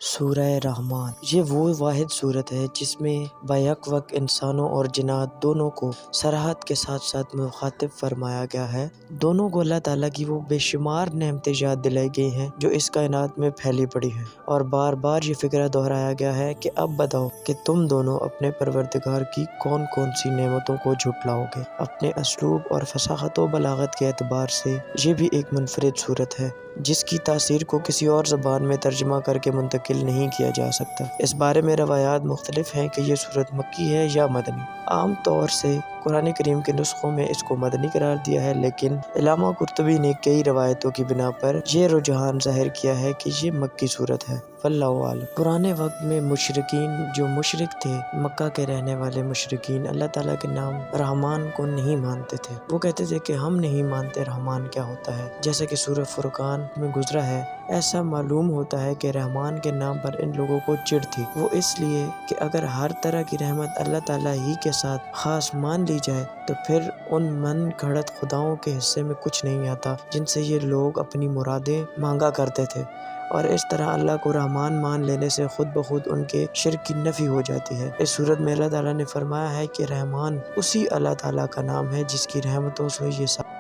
سورہ رحمان یہ وہ واحد صورت ہے جس میں بیک وقت انسانوں اور جنات دونوں کو سراحت کے ساتھ ساتھ مخاطب فرمایا گیا ہے۔ دونوں کو اللہ تعالیٰ کی وہ بے شمار نعمتیں یاد دلائی گئی ہیں جو اس کائنات میں پھیلی پڑی ہیں، اور بار بار یہ فکرہ دہرایا گیا ہے کہ اب بتاؤ کہ تم دونوں اپنے پروردگار کی کون کون سی نعمتوں کو جھٹلاؤ گے۔ اپنے اسلوب اور فصاحت و بلاغت کے اعتبار سے یہ بھی ایک منفرد صورت ہے جس کی تاثیر کو کسی اور زبان میں ترجمہ کر کے منتقل نہیں کیا جا سکتا۔ اس بارے میں روایات مختلف ہیں کہ یہ صورت مکی ہے یا مدنی۔ عام طور سے قرآن کریم کے نسخوں میں اس کو مدنی قرار دیا ہے، لیکن علامہ قرطبی نے کئی روایتوں کی بنا پر یہ رجحان ظاہر کیا ہے کہ یہ مکی صورت ہے۔ واللہ اعلم۔ پرانے وقت میں مشرکین جو مشرک تھے، مکہ کے رہنے والے مشرکین اللہ تعالیٰ کے نام رحمان کو نہیں مانتے تھے۔ وہ کہتے تھے کہ ہم نہیں مانتے رحمان کیا ہوتا ہے، جیسے کہ سورہ فرقان میں گزرا ہے۔ ایسا معلوم ہوتا ہے کہ رحمان کے نام پر ان لوگوں کو چڑ تھی، وہ اس لیے کہ اگر ہر طرح کی رحمت اللہ تعالیٰ ہی کے ساتھ خاص مان لی جائے تو پھر ان من گھڑت خداؤں کے حصے میں کچھ نہیں آتا جن سے یہ لوگ اپنی مرادیں مانگا کرتے تھے، اور اس طرح اللہ کو رحمان مان لینے سے خود بخود ان کے شرک کی نفی ہو جاتی ہے۔ اس صورت میں اللہ تعالیٰ نے فرمایا ہے کہ رحمان اسی اللہ تعالیٰ کا نام ہے جس کی رحمتوں سے یہ سب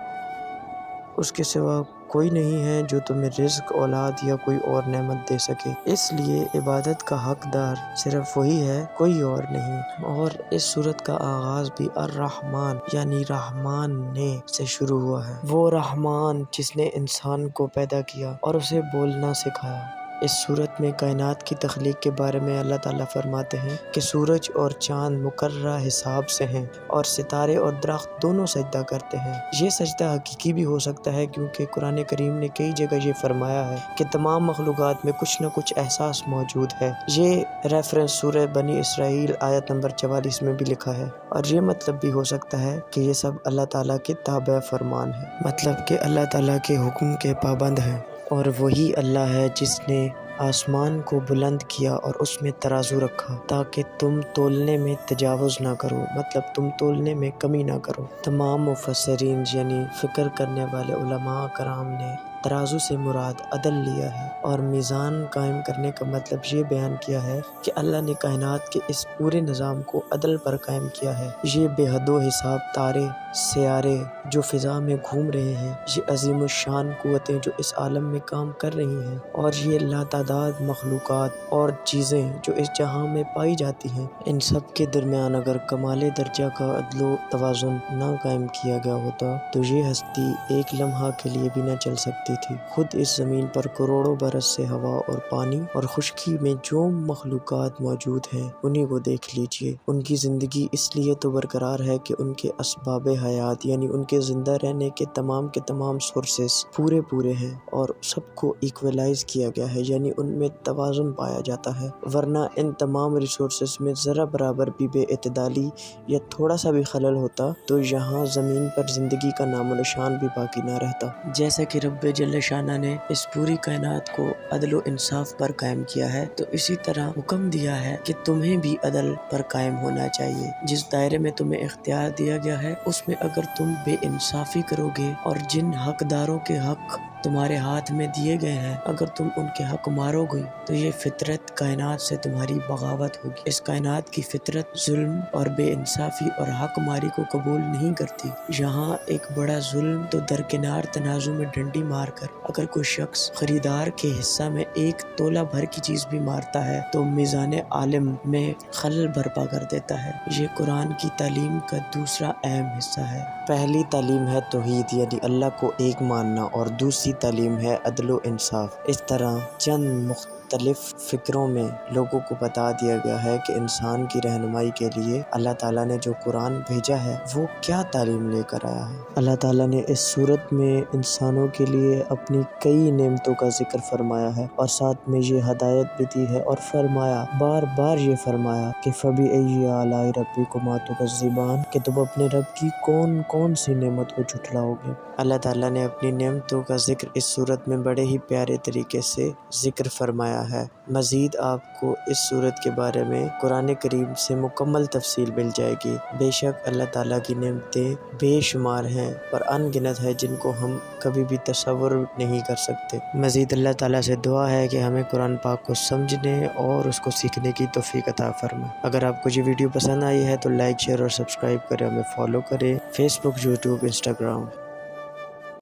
اس کے سوا کوئی نہیں ہے جو تمہیں رزق، اولاد یا کوئی اور نعمت دے سکے، اس لیے عبادت کا حقدار صرف وہی ہے، کوئی اور نہیں۔ اور اس صورت کا آغاز بھی الرحمن یعنی رحمان نے سے شروع ہوا ہے، وہ رحمان جس نے انسان کو پیدا کیا اور اسے بولنا سکھایا۔ اس صورت میں کائنات کی تخلیق کے بارے میں اللہ تعالیٰ فرماتے ہیں کہ سورج اور چاند مقررہ حساب سے ہیں اور ستارے اور درخت دونوں سجدہ کرتے ہیں۔ یہ سجدہ حقیقی بھی ہو سکتا ہے کیونکہ قرآن کریم نے کئی جگہ یہ فرمایا ہے کہ تمام مخلوقات میں کچھ نہ کچھ احساس موجود ہے۔ یہ ریفرنس سورہ بنی اسرائیل آیت نمبر 44 میں بھی لکھا ہے، اور یہ مطلب بھی ہو سکتا ہے کہ یہ سب اللہ تعالیٰ کے تابع فرمان ہے، مطلب کہ اللہ تعالیٰ کے حکم کے پابند ہیں۔ اور وہی اللہ ہے جس نے آسمان کو بلند کیا اور اس میں ترازو رکھا تاکہ تم تولنے میں تجاوز نہ کرو، مطلب تم تولنے میں کمی نہ کرو۔ تمام مفسرین یعنی فکر کرنے والے علماء کرام نے ترازو سے مراد عدل لیا ہے، اور میزان قائم کرنے کا مطلب یہ بیان کیا ہے کہ اللہ نے کائنات کے اس پورے نظام کو عدل پر قائم کیا ہے۔ یہ بے حد و حساب تارے، سیارے جو فضا میں گھوم رہے ہیں، یہ عظیم الشان قوتیں جو اس عالم میں کام کر رہی ہیں، اور یہ لاتعداد مخلوقات اور چیزیں جو اس جہاں میں پائی جاتی ہیں، ان سب کے درمیان اگر کمال درجہ کا عدل و توازن نہ قائم کیا گیا ہوتا تو یہ ہستی ایک لمحہ کے لیے بھی نہ چل سکتی تھی۔ خود اس زمین پر کروڑوں برس سے ہوا اور پانی اور خشکی میں جو مخلوقات موجود ہیں انہی کو دیکھ لیجئے۔ ان کی زندگی اس لیے تو برقرار ہے کہ ان کے اسباب حیات یعنی ان کے زندہ رہنے کے تمام سورسز پورے ہیں، اور سب کو ایکولائز کیا گیا ہے، یعنی ان میں توازن پایا جاتا ہے، ورنہ ان تمام ریسورسز میں ذرا برابر بھی بے اعتدالی یا تھوڑا سا بھی خلل ہوتا تو یہاں زمین پر زندگی کا نام و نشان بھی باقی نہ رہتا۔ جیسا کہ رب جل شانہ نے اس پوری کائنات کو عدل و انصاف پر قائم کیا ہے، تو اسی طرح حکم دیا ہے کہ تمہیں بھی عدل پر قائم ہونا چاہیے۔ جس دائرے میں تمہیں اختیار دیا گیا ہے اس میں اگر تم بے انصافی کرو گے اور جن حقداروں کے حق تمہارے ہاتھ میں دیے گئے ہیں اگر تم ان کے حق مارو گے تو یہ فطرت کائنات سے تمہاری بغاوت ہوگی۔ اس کائنات کی فطرت ظلم اور بے انصافی اور حق ماری کو قبول نہیں کرتی۔ یہاں ایک بڑا ظلم تو درکنار تنازع میں ڈنڈی مار کر اگر کوئی شخص خریدار کے حصہ میں ایک تولہ بھر کی چیز بھی مارتا ہے تو میزان عالم میں خلل برپا کر دیتا ہے۔ یہ قرآن کی تعلیم کا دوسرا اہم حصہ ہے۔ پہلی تعلیم ہے توحید یعنی اللہ کو ایک ماننا، اور دوسری تعلیم ہے عدل و انصاف۔ اس طرح چند مختلف فکروں میں لوگوں کو بتا دیا گیا ہے کہ انسان کی رہنمائی کے لیے اللہ تعالیٰ نے جو قرآن بھیجا ہے وہ کیا تعلیم لے کر آیا ہے۔ اللہ تعالیٰ نے اس صورت میں انسانوں کے لیے اپنی کئی نعمتوں کا ذکر فرمایا ہے، اور ساتھ میں یہ ہدایت بھی دی ہے، اور فرمایا بار بار یہ فرمایا کہ فَبِأَيِّ آلَاءِ رَبِّكُمَا تُكَذِّبَانِ کہ تم اپنے رب کی کون کون سی نعمت کو جھٹلاؤ گے۔ اللہ تعالیٰ نے اپنی نعمتوں کا ذکر اس صورت میں بڑے ہی پیارے طریقے سے ذکر فرمایا فرمایا ہے۔ مزید آپ کو اس صورت کے بارے میں قرآن کریم سے مکمل تفصیل مل جائے گی۔ بے شک اللہ تعالیٰ کی نعمتیں بے شمار ہیں اور ان گنت ہے جن کو ہم کبھی بھی تصور نہیں کر سکتے۔ مزید اللہ تعالیٰ سے دعا ہے کہ ہمیں قرآن پاک کو سمجھنے اور اس کو سیکھنے کی توفیق عطا فرمائے۔ اگر آپ کو یہ ویڈیو پسند آئی ہے تو لائک، شیئر اور سبسکرائب کریں، ہمیں فالو کریں، فیس بک، یوٹیوب، انسٹاگرام۔